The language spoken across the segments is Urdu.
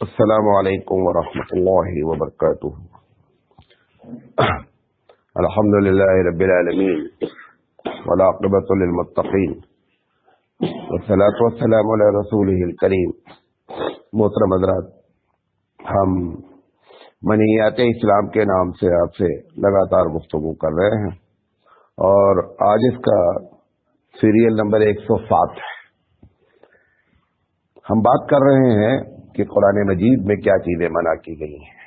السلام علیکم ورحمۃ اللہ وبرکاتہ۔ الحمد للہ رب العالمین والعاقبۃ للمتقین والصلاۃ والسلام علی رسولہ الکریم۔ محترم حضرات، ہم منیات اسلام کے نام سے آپ سے لگاتار گفتگو کر رہے ہیں اور آج اس کا سیریل نمبر 107 ہے۔ ہم بات کر رہے ہیں کہ قرآن مجید میں کیا چیزیں منع کی گئی ہیں۔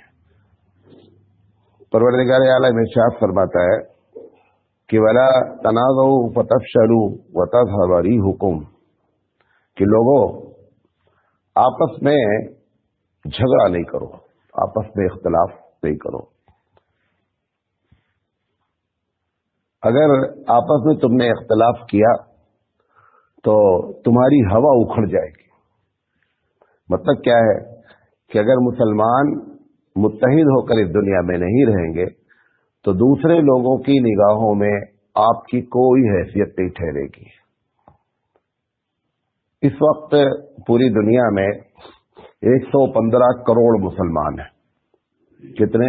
پروردگار عالم ارشاد فرماتا ہے کہ وَلَا تَنَازَعُوا فَتَفْشَلُوا وَتَذْهَبَ رِيحُكُمْ، کہ لوگوں آپس میں جھگڑا نہیں کرو، آپس میں اختلاف نہیں کرو۔ اگر آپس میں تم نے اختلاف کیا تو تمہاری ہوا اکھڑ جائے گی۔ مطلب کیا ہے کہ اگر مسلمان متحد ہو کر اس دنیا میں نہیں رہیں گے تو دوسرے لوگوں کی نگاہوں میں آپ کی کوئی حیثیت نہیں ٹھہرے گی۔ اس وقت پوری دنیا میں 115 کروڑ مسلمان ہیں۔ کتنے؟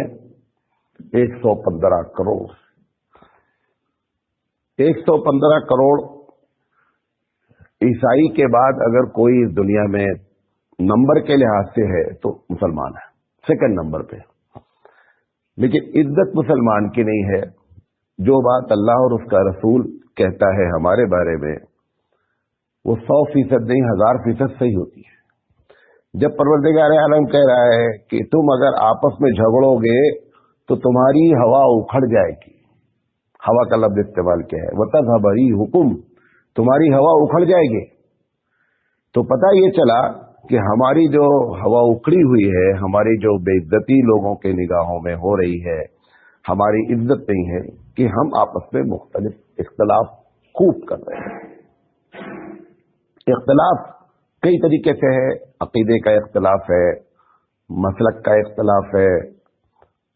115 کروڑ۔ 115 کروڑ عیسائی کے بعد اگر کوئی اس دنیا میں نمبر کے لحاظ سے ہے تو مسلمان ہے، سیکنڈ نمبر پہ۔ لیکن عزت مسلمان کی نہیں ہے۔ جو بات اللہ اور اس کا رسول کہتا ہے ہمارے بارے میں وہ 100% نہیں، 1000% صحیح ہوتی ہے۔ جب پروردگار عالم کہہ رہا ہے کہ تم اگر آپس میں جھگڑو گے تو تمہاری ہوا اکھڑ جائے گی، ہوا کا لفظ استعمال کیا ہے، وَتَذْهَبَ رِيحُكُمْ، تمہاری ہوا اکھڑ جائے گی۔ تو پتہ یہ چلا کہ ہماری جو ہوا اکھڑی ہوئی ہے، ہماری جو بے عزتی لوگوں کے نگاہوں میں ہو رہی ہے، ہماری عزت نہیں ہے کہ ہم آپس میں مختلف اختلاف خوب کر رہے ہیں۔ اختلاف کئی طریقے سے ہے، عقیدے کا اختلاف ہے، مسلک کا اختلاف ہے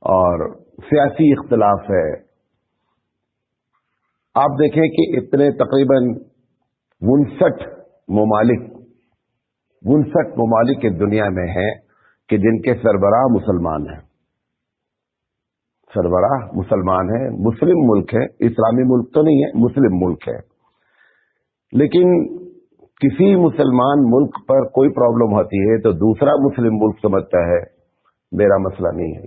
اور سیاسی اختلاف ہے۔ آپ دیکھیں کہ اتنے تقریباً 59 ممالک اس دنیا میں ہیں کہ جن کے سربراہ مسلمان ہیں، سربراہ مسلمان ہیں، مسلم ملک ہے، اسلامی ملک تو نہیں ہے، مسلم ملک ہے۔ لیکن کسی مسلمان ملک پر کوئی پرابلم ہوتی ہے تو دوسرا مسلم ملک سمجھتا ہے میرا مسئلہ نہیں ہے۔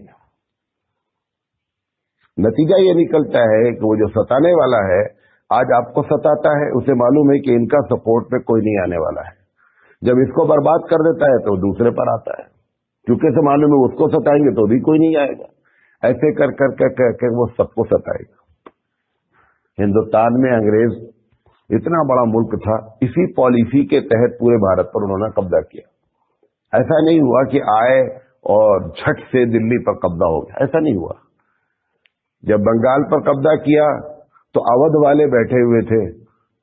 نتیجہ یہ نکلتا ہے کہ وہ جو ستانے والا ہے آج آپ کو ستاتا ہے، اسے معلوم ہے کہ ان کا سپورٹ میں کوئی نہیں آنے والا ہے۔ جب اس کو برباد کر دیتا ہے تو دوسرے پر آتا ہے، کیونکہ اسے معلوم ہے اس کو ستائیں گے تو بھی کوئی نہیں آئے گا۔ ایسے کر وہ سب کو ستائے گا۔ ہندوستان میں انگریز اتنا بڑا ملک تھا، اسی پالیسی کے تحت پورے بھارت پر انہوں نے قبضہ کیا۔ ایسا نہیں ہوا کہ آئے اور جھٹ سے دلی پر قبضہ ہو گیا، ایسا نہیں ہوا۔ جب بنگال پر قبضہ کیا تو اودھ والے بیٹھے ہوئے تھے،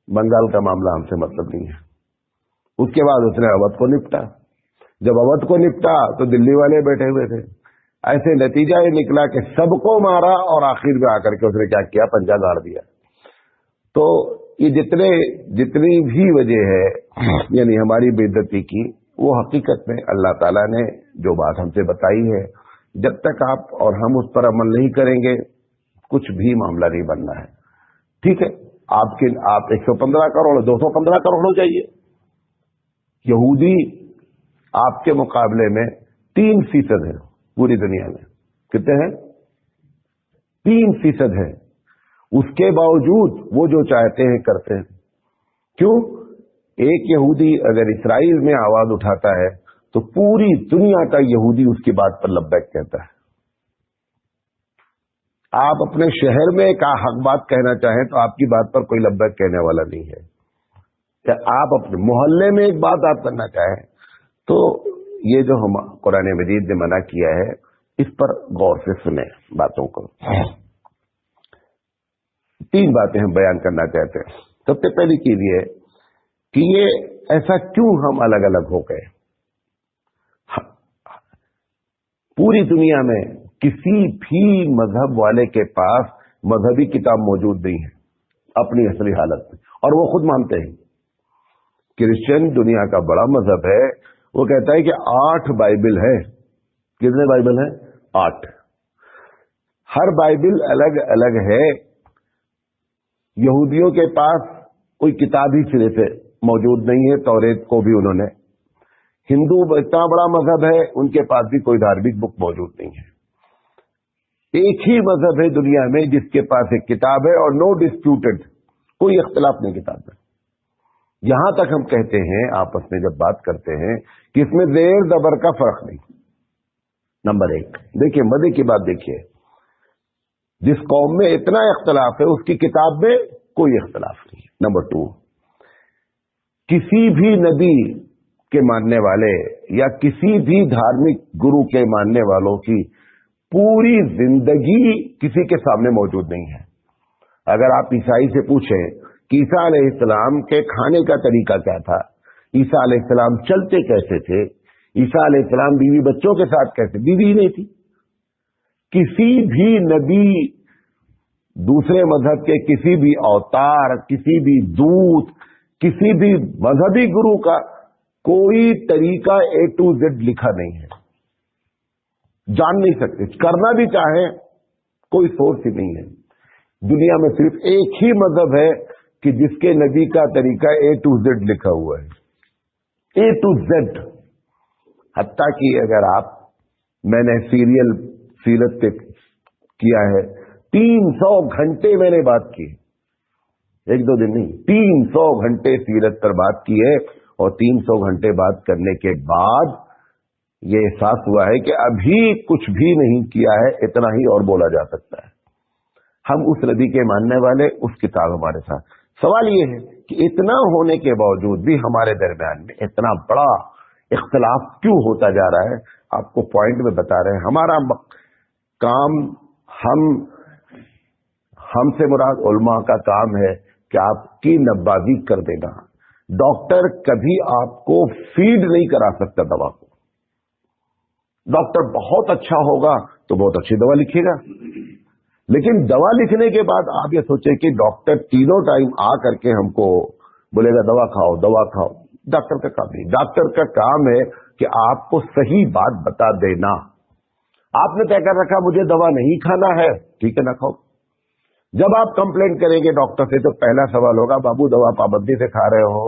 بنگال کا معاملہ ہم سے مطلب نہیں ہے۔ اس کے بعد اس نے اودھ کو نپٹا، جب اودھ کو نپٹا تو دلی والے بیٹھے ہوئے تھے۔ ایسے نتیجہ یہ نکلا کہ سب کو مارا اور آخر میں آ کر کے اس نے کیا کیا، پنجہ گاڑ دیا۔ تو یہ جتنی بھی وجہ ہے یعنی ہماری بے عزتی کی، وہ حقیقت میں اللہ تعالیٰ نے جو بات ہم سے بتائی ہے، جب تک آپ اور ہم اس پر عمل نہیں کریں گے کچھ بھی معاملہ نہیں بننا ہے۔ ٹھیک ہے، آپ 115 کروڑ 215 کروڑ ہو جائیے، یہودی آپ کے مقابلے میں 3% ہے پوری دنیا میں۔ کتنے ہیں؟ 3% ہے۔ اس کے باوجود وہ جو چاہتے ہیں کرتے ہیں۔ کیوں؟ ایک یہودی اگر اسرائیل میں آواز اٹھاتا ہے تو پوری دنیا کا یہودی اس کی بات پر لبیک کہتا ہے۔ آپ اپنے شہر میں ایک حق بات کہنا چاہیں تو آپ کی بات پر کوئی لبیک کہنے والا نہیں ہے۔ کہ آپ اپنے محلے میں ایک بات آپ کرنا چاہیں تو یہ جو ہم قرآن مجید نے منع کیا ہے اس پر غور سے سنیں باتوں کو۔ 3 باتیں ہم بیان کرنا چاہتے ہیں۔ سب سے پہلی چیز یہ کہ یہ ایسا کیوں ہم الگ الگ ہو گئے؟ پوری دنیا میں کسی بھی مذہب والے کے پاس مذہبی کتاب موجود نہیں ہے اپنی اصلی حالت میں، اور وہ خود مانتے ہیں۔ کرسچن دنیا کا بڑا مذہب ہے، وہ کہتا ہے کہ 8 بائبل ہے. کتنے بائبل ہیں؟ 8. ہر بائبل الگ الگ ہے. یہودیوں کے پاس کوئی کتاب ہی سرے سے موجود نہیں ہے، توریت کو بھی انہوں نے. ہندو اتنا بڑا مذہب ہے، ان کے پاس بھی کوئی دھارمک بک موجود نہیں ہے. ایک ہی مذہب ہے دنیا میں جس کے پاس ایک کتاب ہے اور نو ڈسپیوٹڈ، کوئی اختلاف نہیں کتاب میں. یہاں تک ہم کہتے ہیں آپس میں جب بات کرتے ہیں کہ اس میں زیر زبر کا فرق نہیں. نمبر 1 دیکھیے، مزے کی بات دیکھیے، جس قوم میں اتنا اختلاف ہے اس کی کتاب میں کوئی اختلاف نہیں. نمبر 2، کسی بھی نبی کے ماننے والے یا کسی بھی دھارمک گرو کے ماننے والوں کی پوری زندگی کسی کے سامنے موجود نہیں ہے. اگر آپ عیسائی سے پوچھیں کہ عیسیٰ علیہ السلام کے کھانے کا طریقہ کیا تھا، عیسیٰ علیہ السلام چلتے کیسے تھے، عیسیٰ علیہ السلام بیوی بچوں کے ساتھ کیسے، بیوی ہی نہیں تھی. کسی بھی نبی، دوسرے مذہب کے کسی بھی اوتار، کسی بھی دودت، کسی بھی مذہبی گرو کا کوئی طریقہ A to Z لکھا نہیں ہے. جان نہیں سکتے، کرنا بھی چاہیں کوئی سورس ہی نہیں ہے. دنیا میں صرف ایک ہی مذہب ہے کہ جس کے نبی کا طریقہ A to Z لکھا ہوا ہے. A to Z. حتیٰ کہ اگر میں نے سیرت پہ کیا ہے، 300 گھنٹے میں نے بات کی، 1-2 دن نہیں، 300 گھنٹے سیرت پر بات کی ہے. اور 300 گھنٹے بات کرنے کے بعد یہ احساس ہوا ہے کہ ابھی کچھ بھی نہیں کیا ہے، اتنا ہی اور بولا جا سکتا ہے. ہم اس نبی کے ماننے والے، اس کتاب ہمارے ساتھ. سوال یہ ہے کہ اتنا ہونے کے باوجود بھی ہمارے درمیان میں اتنا بڑا اختلاف کیوں ہوتا جا رہا ہے؟ آپ کو پوائنٹ میں بتا رہے ہیں. ہمارا کام، ہم سے مراد علماء کا کام ہے کہ آپ کی نبازی کر دینا. ڈاکٹر کبھی آپ کو فیڈ نہیں کرا سکتا دوا کو. ڈاکٹر بہت اچھا ہوگا تو بہت اچھی دوا لکھے گا، لیکن دوا لکھنے کے بعد آپ یہ سوچیں کہ ڈاکٹر تینوں ٹائم آ کر کے ہم کو بولے گا دوا کھاؤ دوا کھاؤ. ڈاکٹر کا کام نہیں. ڈاکٹر کا کام ہے کہ آپ کو صحیح بات بتا دینا. آپ نے طے کر رکھا مجھے دوا نہیں کھانا ہے، ٹھیک ہے، نہ کھاؤ. جب آپ کمپلینٹ کریں گے ڈاکٹر سے تو پہلا سوال ہوگا بابو دوا پابندی سے کھا رہے ہو؟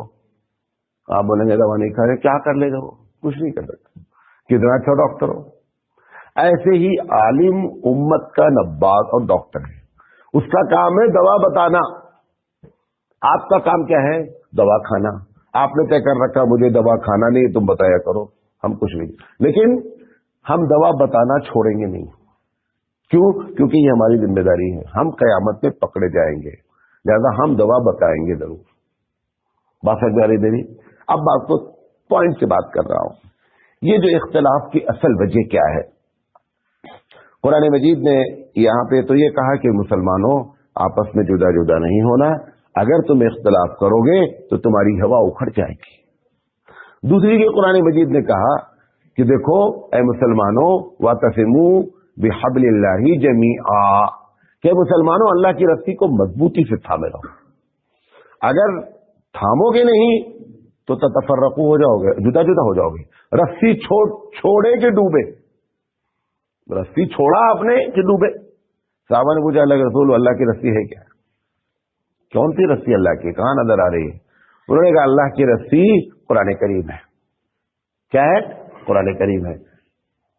آپ بولیں گے دوا نہیں کھا رہے. کیا کر لے گا وہ؟ کچھ نہیں کر سکتا، کتنا اچھا ڈاکٹر ہو. ایسے ہی عالم امت کا نباز اور ڈاکٹر ہے، اس کا کام ہے دوا بتانا. آپ کا کام کیا ہے؟ دوا کھانا. آپ نے طے کر رکھا مجھے دوا کھانا نہیں، تم بتایا کرو، ہم کچھ نہیں. لیکن ہم دوا بتانا چھوڑیں گے نہیں. کیوں؟ کیونکہ یہ ہماری ذمہ داری ہے. ہم قیامت میں پکڑے جائیں گے، لہذا ہم دوا بتائیں گے ضرور. بات سمجھ آ رہی میری؟ اب بات کو پوائنٹ سے بات کر رہا ہوں. یہ جو اختلاف کی اصل وجہ کیا ہے؟ قرآن مجید نے یہاں پہ تو یہ کہا کہ مسلمانوں آپس میں جدا جدا نہیں ہونا، اگر تم اختلاف کرو گے تو تمہاری ہوا اکھڑ جائے گی. دوسری کہ قرآن مجید نے کہا کہ دیکھو اے مسلمانوں وَاعْتَصِمُوا بِحَبْلِ اللَّهِ جَمِيعًا، کہ مسلمانوں اللہ کی رسی کو مضبوطی سے تھامے رہو. اگر تھامو گے نہیں تو تتفرقو ہو جاؤ گے، جدا جدا ہو جاؤ گے. رسی چھوڑے کہ ڈوبے؟ رسی چھوڑا آپ نے کہ ڈوبے؟ صحابہ نے پوچھا اللہ کے رسول اللہ کی رسی ہے کیا؟ کون سی رسی اللہ کی؟ کہاں نظر آ رہی ہے؟ انہوں نے کہا اللہ کی رسی قرآن کریم ہے. کیا ہے؟ قرآن کریم ہے.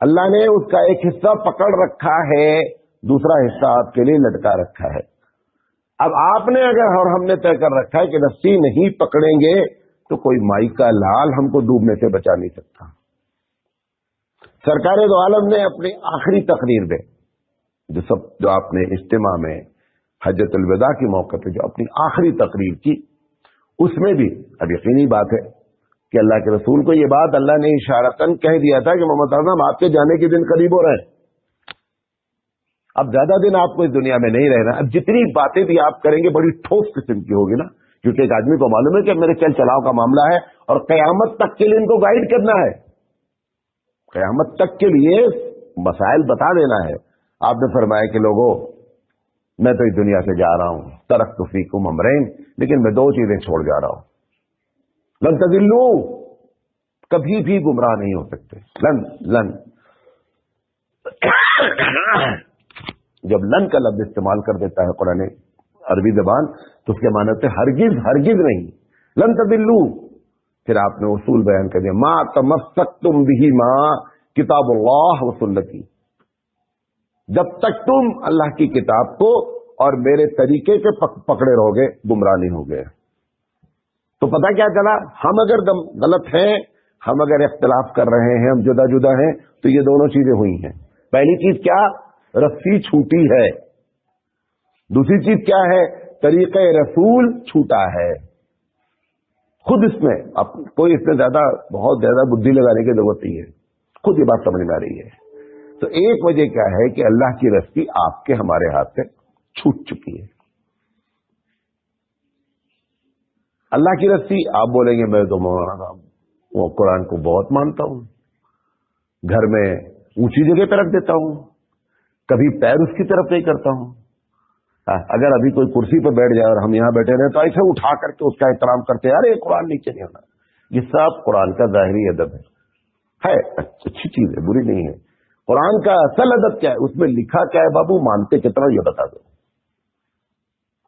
اللہ نے اس کا ایک حصہ پکڑ رکھا ہے، دوسرا حصہ آپ کے لیے لٹکا رکھا ہے. اب آپ نے اگر اور ہم نے طے کر رکھا ہے کہ رسی نہیں پکڑیں گے تو کوئی مائی کا لال ہم کو ڈوبنے سے بچا نہیں سکتا. سرکار دو عالم نے اپنی آخری تقریر میں جو آپ نے اجتماع میں حجت الوداع کے موقع پہ جو اپنی آخری تقریر کی، اس میں بھی اب یقینی بات ہے کہ اللہ کے رسول کو یہ بات اللہ نے اشارتاً کہہ دیا تھا کہ محمد اعظم آپ کے جانے کے دن قریب ہو رہے ہیں، اب زیادہ دن آپ کو اس دنیا میں نہیں رہنا. اب جتنی باتیں بھی آپ کریں گے بڑی ٹھوس قسم کی ہوگی نا، کیونکہ ایک آدمی کو معلوم ہے کہ میرے چل چلاؤ کا معاملہ ہے اور قیامت تک کے لیے ان کو گائیڈ کرنا ہے، قیامت تک کے لیے مسائل بتا دینا ہے. آپ نے فرمایا کہ لوگوں میں تو اس دنیا سے جا رہا ہوں، ترکت فیکم امرین، لیکن میں 2 چیزیں چھوڑ جا رہا ہوں. لن تضلوا، کبھی بھی گمراہ نہیں ہو سکتے. لن جب لن کا لفظ استعمال کر دیتا ہے قرآن عربی زبان تو اس کے معنی سے ہرگز ہرگز نہیں. لن تضلوا. پھر آپ نے اصول بیان کر دیا. ما تمسکتم بہ ما کتاب اللہ و سنتی. جب تک تم اللہ کی کتاب کو اور میرے طریقے کے پکڑے رہو گے گمراہ نہیں ہو گئے. تو پتہ کیا چلا؟ ہم اگر غلط ہیں، ہم اگر اختلاف کر رہے ہیں، ہم جدا جدا ہیں، تو یہ دونوں چیزیں ہوئی ہیں. پہلی چیز کیا؟ رسی چھوٹی ہے. دوسری چیز کیا ہے؟ طریقہ رسول چھوٹا ہے. خود اس میں اب کوئی اس میں بہت زیادہ بدھی لگانے کی ضرورت نہیں ہے، خود یہ بات سمجھ میں آ رہی ہے. تو ایک وجہ کیا ہے کہ اللہ کی رسی آپ کے ہمارے ہاتھ سے چھوٹ چکی ہے. اللہ کی رسی آپ بولیں گے میں تو مولانا صاحب وہ قرآن کو بہت مانتا ہوں، گھر میں اونچی جگہ پہ رکھ دیتا ہوں، کبھی پیر اس کی طرف نہیں کرتا ہوں. اگر ابھی کوئی کرسی پہ بیٹھ جائے اور ہم یہاں بیٹھے رہے تو ایسے اٹھا کر کے اس کا احترام کرتے ہیں، ارے قرآن نیچے نہیں ہونا. یہ سب قرآن کا ظاہری ادب ہے، اچھی چیز ہے، بری نہیں ہے. قرآن کا اصل ادب کیا ہے؟ اس میں لکھا کیا ہے بابو؟ مانتے کتنا یہ بتا دو.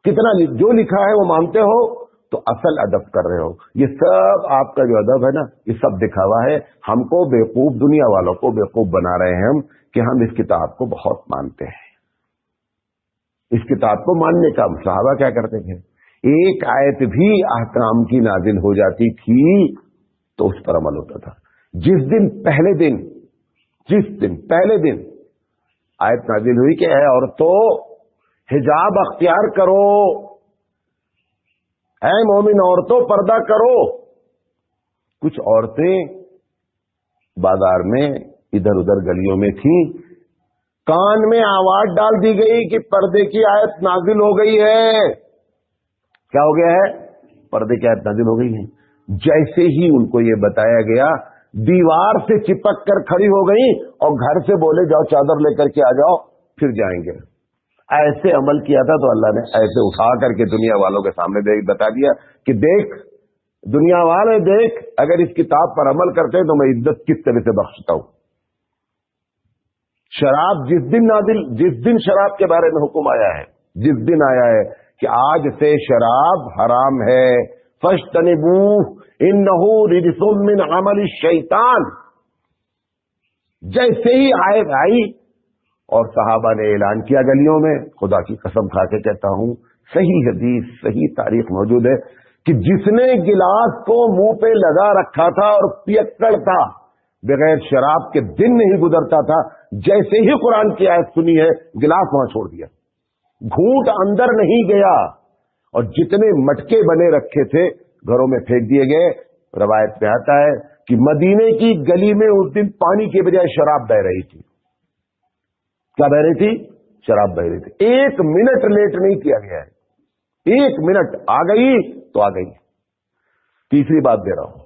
کتنا جو لکھا ہے وہ مانتے ہو تو اصل ادب کر رہے ہو. یہ سب آپ کا جو ادب ہے نا، یہ سب دکھاوا ہے. ہم کو بیوقوف، دنیا والوں کو بیوقوف بنا رہے ہیں ہم کہ ہم اس کتاب کو بہت مانتے ہیں. اس کتاب کو ماننے کا صحابہ کیا کرتے تھے؟ ایک آیت بھی احکام کی نازل ہو جاتی تھی تو اس پر عمل ہوتا تھا. جس دن پہلے دن آیت نازل ہوئی کہ اے عورتوں حجاب اختیار کرو، اے مومن عورتوں پردہ کرو. کچھ عورتیں بازار میں ادھر ادھر گلیوں میں تھیں، کان میں آواز ڈال دی گئی کہ پردے کی آیت نازل ہو گئی ہے. کیا ہو گیا ہے؟ پردے کی آیت نازل ہو گئی ہے. جیسے ہی ان کو یہ بتایا گیا دیوار سے چپک کر کھڑی ہو گئی اور گھر سے بولے جاؤ چادر لے کر کے آ جاؤ پھر جائیں گے. ایسے عمل کیا تھا تو اللہ نے ایسے اٹھا کر کے دنیا والوں کے سامنے بتا دیا کہ دیکھ دنیا والے، دیکھ اگر اس کتاب پر عمل کرتے تو میں عزت کس طرح سے بخشتا ہوں. شراب جس دن شراب کے بارے میں حکم آیا ہے، جس دن آیا ہے کہ آج سے شراب حرام ہے، فاجتنبوہ انہ رجس من عمل الشیطان، جیسے ہی آئی اور صحابہ نے اعلان کیا گلیوں میں، خدا کی قسم کھا کے کہتا ہوں صحیح حدیث صحیح تاریخ موجود ہے کہ جس نے گلاس کو منہ پہ لگا رکھا تھا اور پیکڑ تھا، بغیر شراب کے دن نہیں گزرتا تھا، جیسے ہی قرآن کی آیت سنی ہے گلاس وہاں چھوڑ دیا، گھونٹ اندر نہیں گیا، اور جتنے مٹکے بنے رکھے تھے گھروں میں پھینک دیے گئے. روایت میں آتا ہے کہ مدینے کی گلی میں اس دن پانی کے بجائے شراب بہ رہی تھی. کیا بہ رہی تھی؟ شراب بہ رہی تھی. 1 منٹ لیٹ نہیں کیا گیا ہے، 1 منٹ آ گئی تو آ گئی. تیسری بات دے رہا ہوں،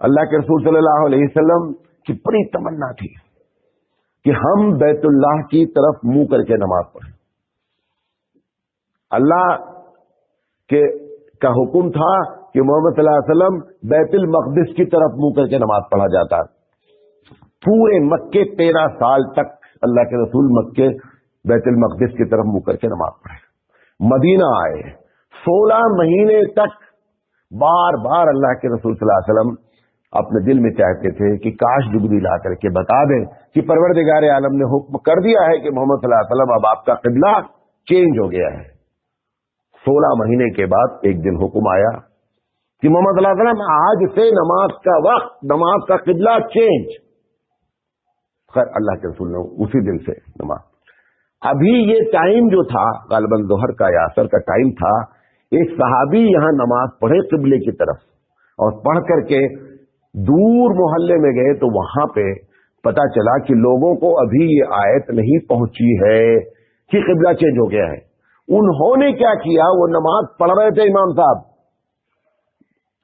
اللہ کے رسول صلی اللہ علیہ وسلم کی بڑی تمنا تھی کہ ہم بیت اللہ کی طرف منہ کر کے نماز پڑھیں. اللہ کا حکم تھا کہ محمد صلی اللہ علیہ وسلم بیت المقدس کی طرف منہ کر کے نماز پڑھا جاتا. پورے مکے 13 سال تک اللہ کے رسول مکے بیت المقدس کی طرف منہ کر کے نماز پڑھے. مدینہ آئے 16 مہینے تک بار بار اللہ کے رسول صلی اللہ علیہ وسلم اپنے دل میں چاہتے تھے کہ کاش جبریل لا کر کے بتا دیں کہ پروردگار عالم نے حکم کر دیا ہے کہ محمد صلی اللہ علیہ وسلم اب آپ کا قبلہ چینج ہو گیا ہے. 16 مہینے کے بعد ایک دن حکم آیا کہ محمد صلی اللہ علیہ وسلم آج سے نماز کا وقت، نماز کا قبلہ چینج. خیر اللہ کے رسول نے اسی دن سے نماز. ابھی یہ ٹائم جو تھا غالباً ظہر کا یا عصر کا ٹائم تھا، ایک صحابی یہاں نماز پڑھے قبلے کی طرف، اور پڑھ کر کے دور محلے میں گئے تو وہاں پہ پتا چلا کہ لوگوں کو ابھی یہ آیت نہیں پہنچی ہے کہ قبلہ چینج ہو گیا ہے. انہوں نے کیا کیا؟ وہ نماز پڑھ رہے تھے امام صاحب.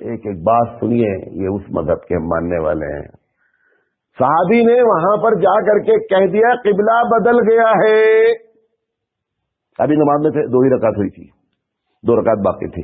ایک بات سنیے، یہ اس مذہب کے ہم ماننے والے ہیں. صحابی نے وہاں پر جا کر کے کہہ دیا قبلہ بدل گیا ہے. ابھی نماز میں سے 2 ہی رکعت ہوئی تھی، 2 رکعت باقی تھی.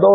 2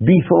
20